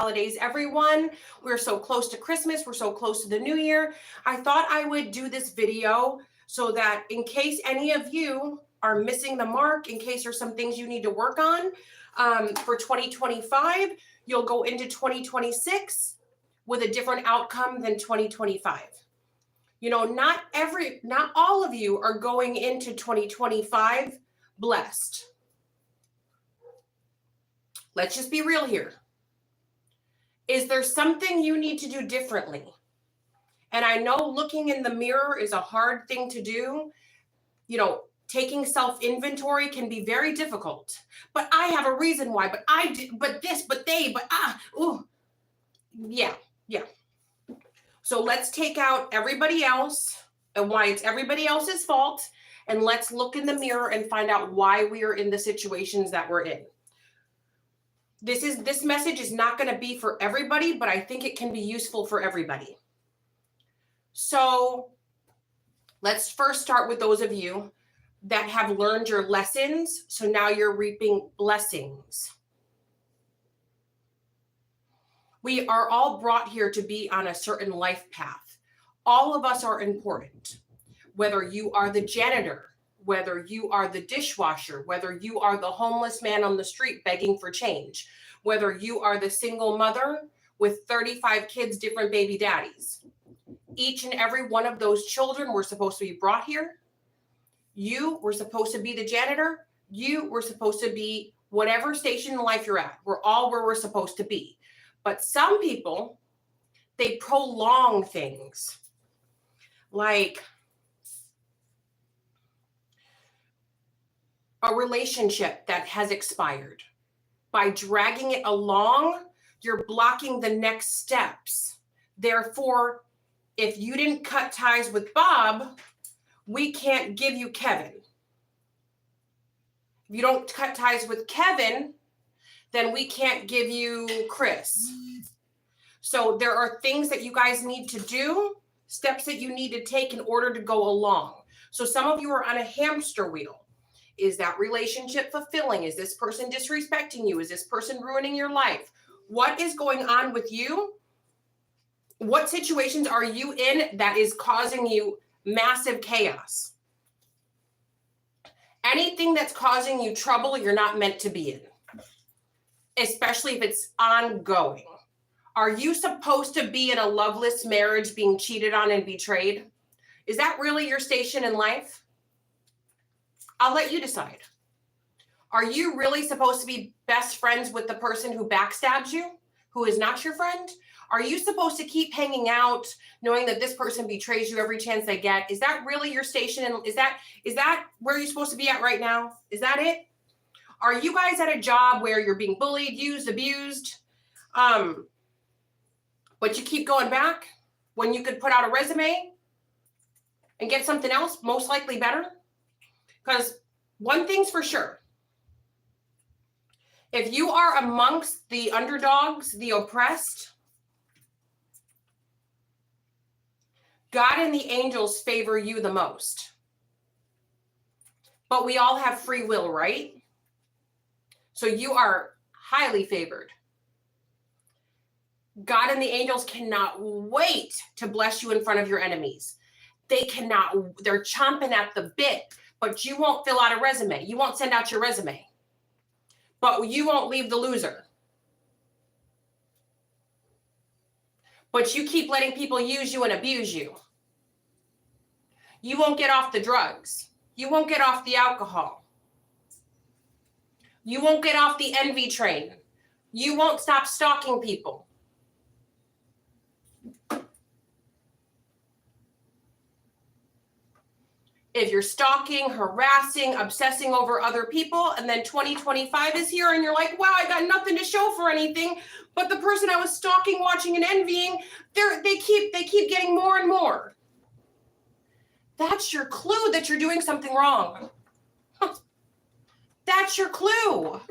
holidays, everyone. We're so close to Christmas. We're so close to the new year. I thought I would do this video so that in case any of you are missing the mark, in case there's some things you need to work on for 2025, you'll go into 2026 with a different outcome than 2025. You know, not all of you are going into 2025 blessed. Let's just be real here. Is there something you need to do differently? And I know looking in the mirror is a hard thing to do. You know, taking self-inventory can be very difficult. But I have a reason why, but I did, but this, but they, but yeah. So let's take out everybody else and why it's everybody else's fault. And let's look in the mirror and find out why we are in the situations that we're in. This message is not going to be for everybody, but I think it can be useful for everybody. So let's first start with those of you that have learned your lessons. So now you're reaping blessings. We are all brought here to be on a certain life path. All of us are important. Whether you are the janitor, whether you are the dishwasher, whether you are the homeless man on the street begging for change, whether you are the single mother with 35 kids, different baby daddies. Each and every one of those children were supposed to be brought here. You were supposed to be the janitor. You were supposed to be whatever station in life you're at. We're all where we're supposed to be. But some people, they prolong things. Like a relationship that has expired. By dragging it along, you're blocking the next steps. Therefore, if you didn't cut ties with Bob, we can't give you Kevin. If you don't cut ties with Kevin, then we can't give you Chris. So there are things that you guys need to do, steps that you need to take in order to go along. So some of you are on a hamster wheel. Is that relationship fulfilling? Is this person disrespecting you? Is this person ruining your life? What is going on with you? What situations are you in that is causing you massive chaos? Anything that's causing you trouble, you're not meant to be in. Especially if it's ongoing. Are you supposed to be in a loveless marriage being cheated on and betrayed? Is that really your station in life? I'll let you decide. Are you really supposed to be best friends with the person who backstabs you, who is not your friend? Are you supposed to keep hanging out knowing that this person betrays you every chance they get? Is that really your station? And is that where you're supposed to be at right now? Is that it? Are you guys at a job where you're being bullied, used, abused, but you keep going back when you could put out a resume and get something else, most likely better? Because one thing's for sure. If you are amongst the underdogs, the oppressed, God and the angels favor you the most. But we all have free will, right? So you are highly favored. God and the angels cannot wait to bless you in front of your enemies. They're chomping at the bit, but you won't fill out a resume. You won't send out your resume. But you won't leave the loser. But you keep letting people use you and abuse you. You won't get off the drugs. You won't get off the alcohol. You won't get off the envy train. You won't stop stalking people. If you're stalking, harassing, obsessing over other people, and then 2025 is here and you're like, wow, I got nothing to show for anything, but the person I was stalking, watching, and envying, they keep getting more and more. That's your clue that you're doing something wrong. That's your clue.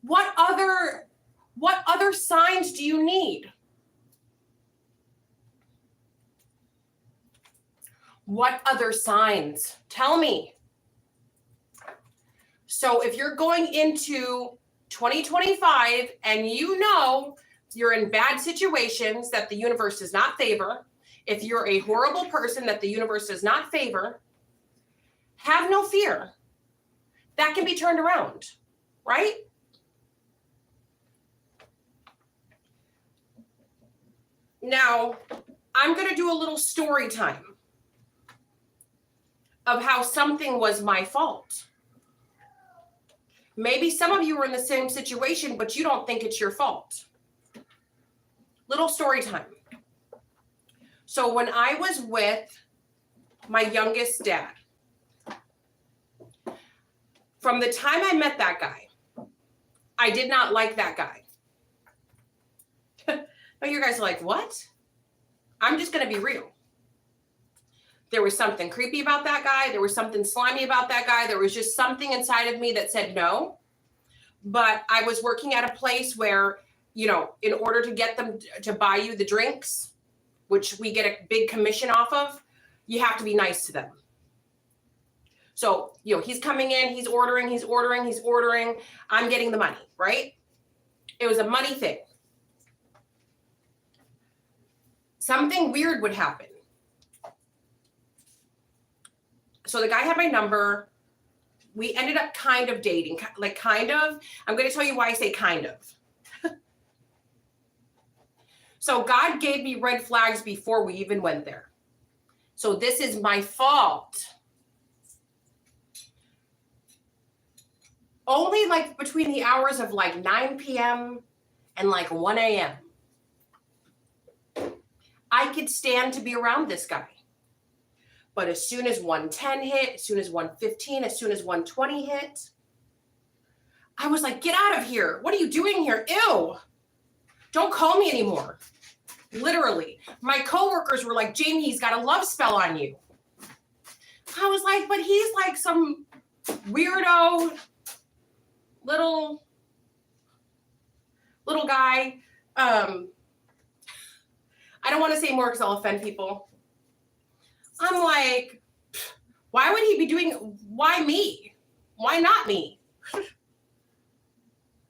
What other signs do you need? What other signs? Tell me. So if you're going into 2025, and you know you're in bad situations that the universe does not favor, if you're a horrible person that the universe does not favor, have no fear. That can be turned around, right? Now, I'm going to do a little story time of how something was my fault. Maybe some of you are in the same situation, but you don't think it's your fault. Little story time. So when I was with my youngest dad, from the time I met that guy, I did not like that guy. Oh, you guys are like, what? I'm just going to be real. There was something creepy about that guy. There was something slimy about that guy. There was just something inside of me that said no. But I was working at a place where, you know, in order to get them to buy you the drinks, which we get a big commission off of, you have to be nice to them. So, you know, he's coming in, he's ordering. I'm getting the money, right? It was a money thing. Something weird would happen. So the guy had my number. We ended up kind of dating, like kind of. I'm going to tell you why I say kind of. So God gave me red flags before we even went there. So this is my fault. Only like between the hours of like 9 p.m. and like 1 a.m. I could stand to be around this guy. But as soon as 1:10 hit, as soon as 1:15, as soon as 1:20 hit, I was like, get out of here. What are you doing here? Ew. Don't call me anymore. Literally. My coworkers were like, Jamie, he's got a love spell on you. I was like, but he's like some weirdo little guy. I don't want to say more because I'll offend people. I'm like, why would he be doing, why me? Why not me?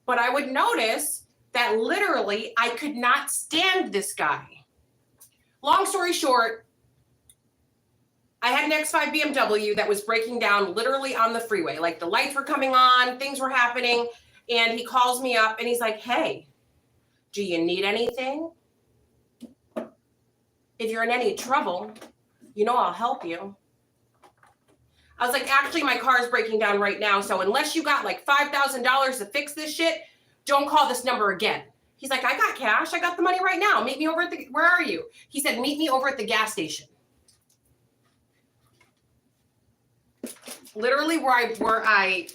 But I would notice that literally I could not stand this guy. Long story short, I had an X5 BMW that was breaking down literally on the freeway. Like the lights were coming on, things were happening. And he calls me up and he's like, hey, do you need anything? If you're in any trouble, you know I'll help you. I was like, actually, my car is breaking down right now. So unless you got like $5,000 to fix this shit, don't call this number again. He's like, I got cash. I got the money right now. Meet me over at the, where are you? He said, meet me over at the gas station. Literally where I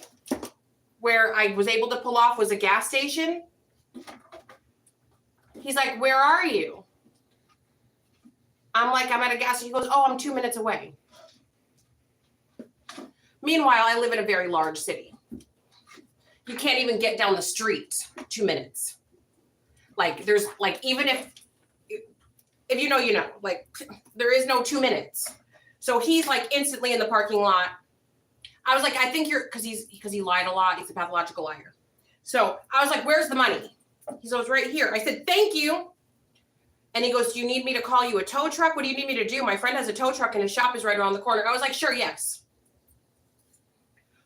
was able to pull off was a gas station. He's like, where are you? I'm like, I'm at a gas station. He goes, oh, I'm 2 minutes away. Meanwhile, I live in a very large city. You can't even get down the street 2 minutes. Like there's like, even if you know, you know, like there is no 2 minutes. So he's like instantly in the parking lot. I was like, I think you're, because he lied a lot. He's a pathological liar. So I was like, where's the money? He goes, right here. I said, thank you. And he goes, do you need me to call you a tow truck? What do you need me to do? My friend has a tow truck and his shop is right around the corner. I was like, sure, yes.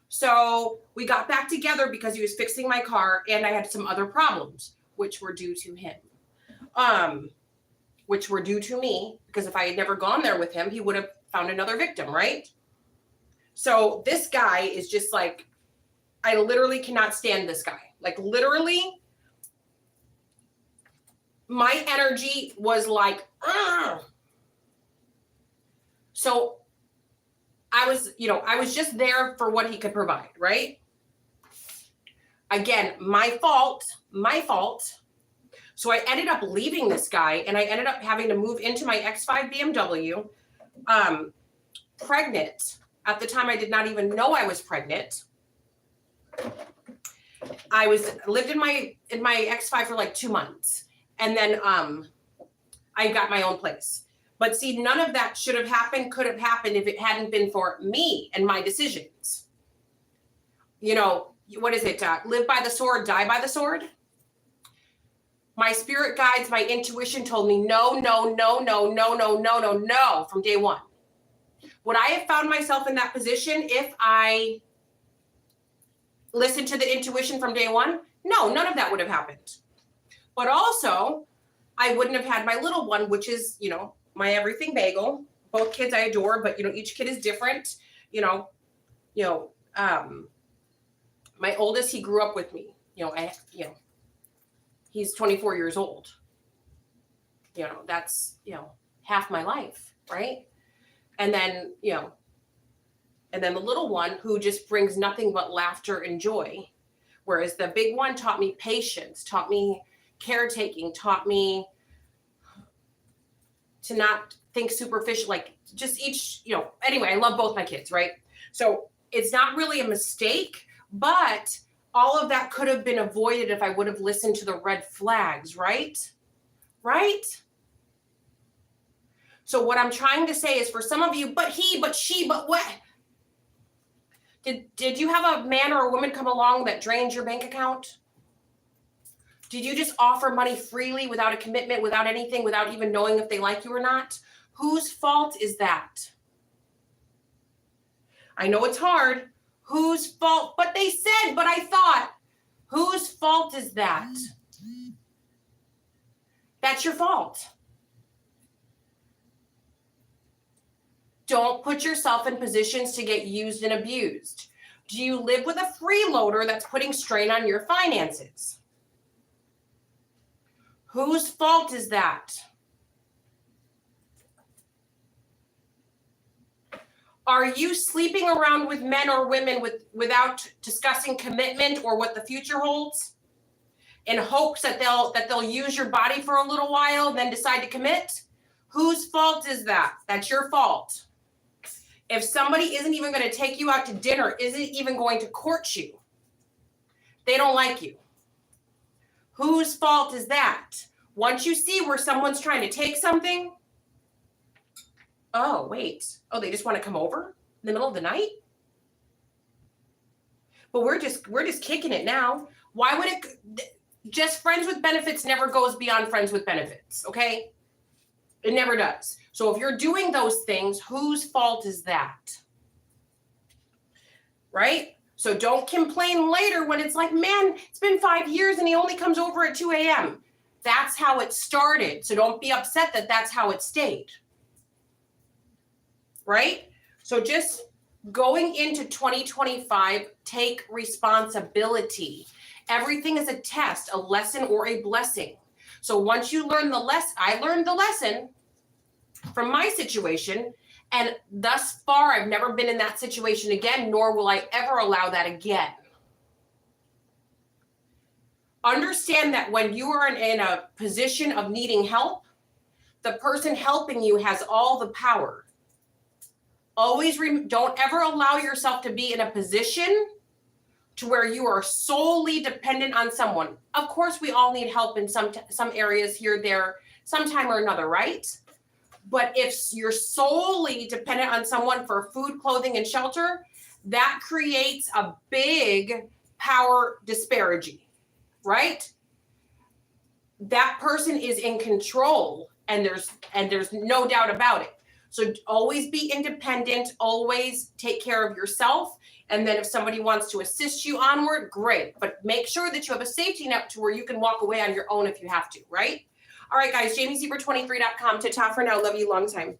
So we got back together because he was fixing my car and I had some other problems, which were due to him. Which were due to me, because if I had never gone there with him, he would have found another victim, right? So this guy is just like, I literally cannot stand this guy. Like literally, my energy was like, ugh. So I was just there for what he could provide, right? Again, my fault. So I ended up leaving this guy and I ended up having to move into my X5 BMW, pregnant. At the time, I did not even know I was pregnant. I lived in my X5 for like 2 months. And then I got my own place. But see, none of that should have happened, could have happened if it hadn't been for me and my decisions. You know, what is it? Live by the sword, die by the sword. My spirit guides, my intuition told me no, no, no, no, no, no, no, no, no from day one. Would I have found myself in that position if I listened to the intuition from day one? No, none of that would have happened. But also, I wouldn't have had my little one, which is, you know, my everything bagel. Both kids I adore, but, you know, each kid is different. My oldest, he grew up with me. He's 24 years old. That's, half my life, right? And then, and then the little one who just brings nothing but laughter and joy. Whereas the big one taught me patience, taught me caretaking, taught me to not think superficial, like just each, anyway, I love both my kids, right? So it's not really a mistake, but all of that could have been avoided if I would have listened to the red flags, right? Right? So what I'm trying to say is for some of you, but he, but she, but what? Did you have a man or a woman come along that drained your bank account? Did you just offer money freely without a commitment, without anything, without even knowing if they like you or not? Whose fault is that? I know it's hard. Whose fault? But they said, but I thought. Whose fault is that? That's your fault. Don't put yourself in positions to get used and abused. Do you live with a freeloader that's putting strain on your finances? Whose fault is that? Are you sleeping around with men or women without discussing commitment or what the future holds, in hopes that they'll use your body for a little while, then decide to commit? Whose fault is that? That's your fault. If somebody isn't even going to take you out to dinner, isn't even going to court you, they don't like you. Whose fault is that? Once you see where someone's trying to take something, oh, wait. Oh, they just want to come over in the middle of the night? But we're just kicking it now. Why would it just friends with benefits never goes beyond friends with benefits, okay? It never does. So if you're doing those things, whose fault is that? Right? So don't complain later when it's like, man, it's been 5 years and he only comes over at 2 a.m. That's how it started. So don't be upset that that's how it stayed. Right? So just going into 2025, take responsibility. Everything is a test, a lesson, or a blessing. So once you learn the lesson, I learned the lesson from my situation, and thus far, I've never been in that situation again, nor will I ever allow that again. Understand that when you are in a position of needing help, the person helping you has all the power. Always don't ever allow yourself to be in a position to where you are solely dependent on someone. Of course, we all need help in some areas here, there, sometime or another, right? But if you're solely dependent on someone for food, clothing, and shelter, that creates a big power disparity, right? That person is in control, and there's no doubt about it. So always be independent, always take care of yourself. And then if somebody wants to assist you onward, great. But make sure that you have a safety net to where you can walk away on your own if you have to, right? All right, guys, JamieZebra23.com. Ta-ta for now. Love you long time.